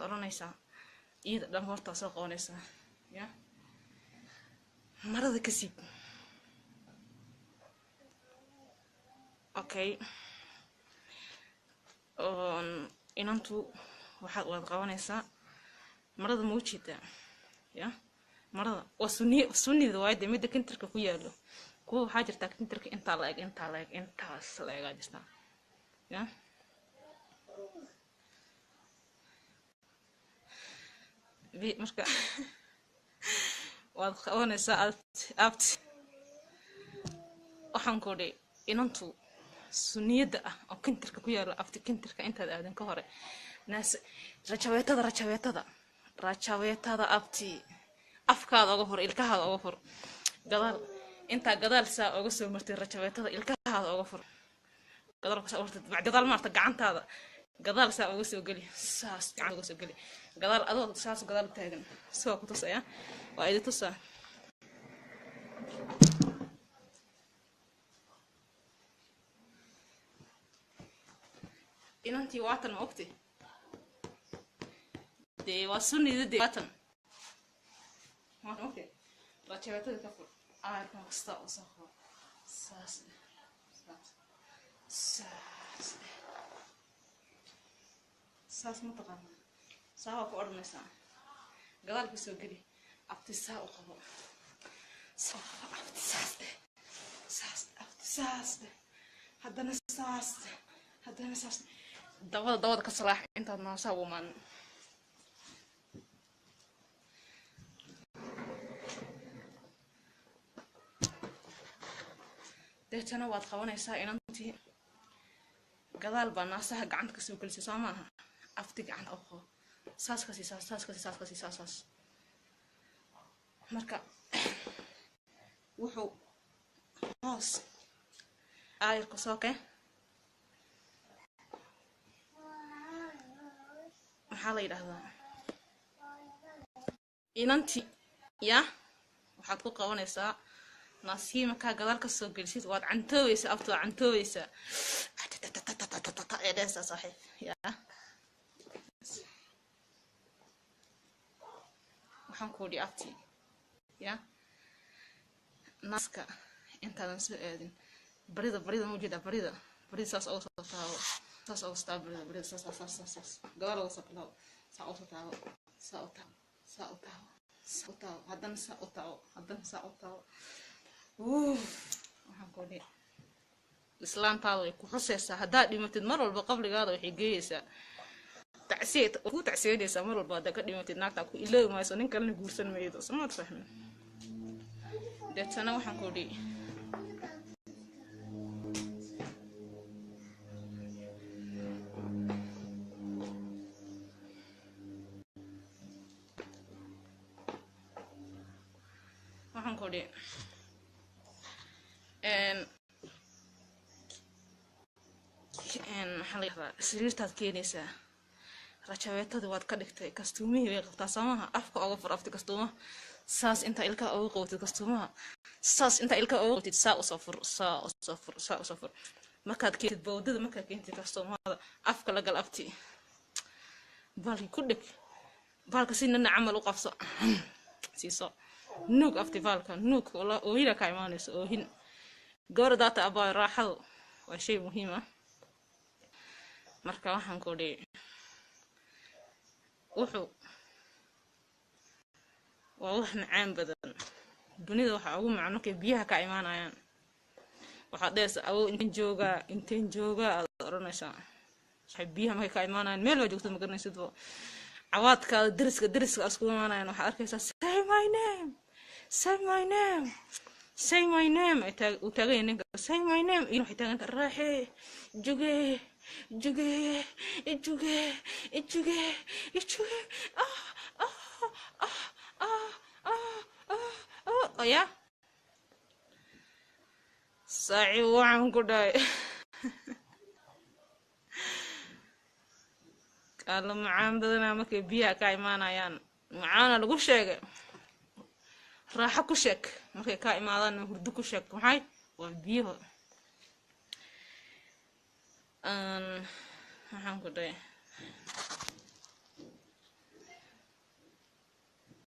oranaysaa iyada dhan horta soo qoonaysaa ya marada kasib okay inantu waxaad wada qabanaysaa marada ma ujeedaa ya marada waa sunnida waayda midda kintarka ku yaalo kuwa waxaa jirtaa kintarka intaa la eg intaas la egaa jirtaa ya marka waad qabanaysaa abti waxaan ku odhi inantu sunniyada ah oo kintarka ku yaalo abti kintarka intaad aadan ka hore naas rajaweetada abti afkaada uga fur ilkahaada uga fur gadaal intaa gadaal saa uga soo martay rajaweetada ilkahaada uga fur gadaal ka soo gadaal maarta gacantaada gadaal saa uga soo geli saas gacan uga soo geli gadaal adoo saas gadaal taagan soo ku tusaya waa idin tusaa inantii waatan ma ogti dee waa sunnida dee waatan ma ogti rajaweetada ka fur aarkan kasta oo soo qabo saas saas ma taqaan saa ku ornaysaa gadaal ku soo geli abti saa u qabo saas haddana saas dabada ka salaax intaad naasaa u maan deetana waad qabanaysaa inantii gadaal baa naasaha gacanta kasoo gelisay soo maaha afti gacanta u qabo saas saas marka wuxuu hoos aayirka soo kee maxaa la yidhaahdaa inantii ya waxaad ku qabanaysaa naasii markaa gadaal ka soo gelisid waad cantoobaysaa abti waa cantoobaysaa eedheesaa saaxiib ya waxaan ku odhi abti ya naaska intaadan soo aadin barida ma ujeedaa barida saas uga soo taabo saas uga soo taabo barida saas gadaal uga soo taabo saa uga soo taabo saa u taabo haddana saa u taabo waxaan ku odhi islaantaada way ku xusaysaa haddaad dhimatid mar walba qabrigaada waxay geeyeysaa ku tacsiyeynaysaa mar walba haddaad ka dhimatid naagtaa ku iloobi mayso nin kalena guursan maydo samaad fahmin deetana waxaan ku odhi sariirtaad keenaysaa rajaweetadii waad ka dhigtay kastuumihii way qabtaa samaha afka uga fur afti kastuumaha saas intaa ilkaa uga qowtid kastuumaha saas intaa ilkaa uga qowtid saa usoo fur markaad keentid bawdada markaad keentid kastuumahada afka la gal abti baalki ku dhig baalka si nana camal u qabso siiso nuug afti baalka nuug oohina ka imaanayso oohin gabadha daata abaa raaxadu waa shay muhiim ah marka waxaan ku odhi wuxuu waa wax macaan badan dunida waxaa ugu macaan markay biyaha ka imaanayaan waxaad dhehaysaa awow inteen joogaa aad oranaysaa waxay biyaha markay ka imaanayaan meel waa joogto ma garanaysid bo cawaadkaada deriska iskugu imaanayaan waxaad arkaysaa say my name uu taagan yahay ninka say my name iyo waxay taagan tahay raaxe juge ya saaci waxaan ku dhahay qaalo macaan badanaa markay biyaha ka imaanayaan macaana lagu sheegay raaxo ku sheeg markay ka imaadaan hurdo ku sheeg maxay waa biyaha waxaan ku dhahay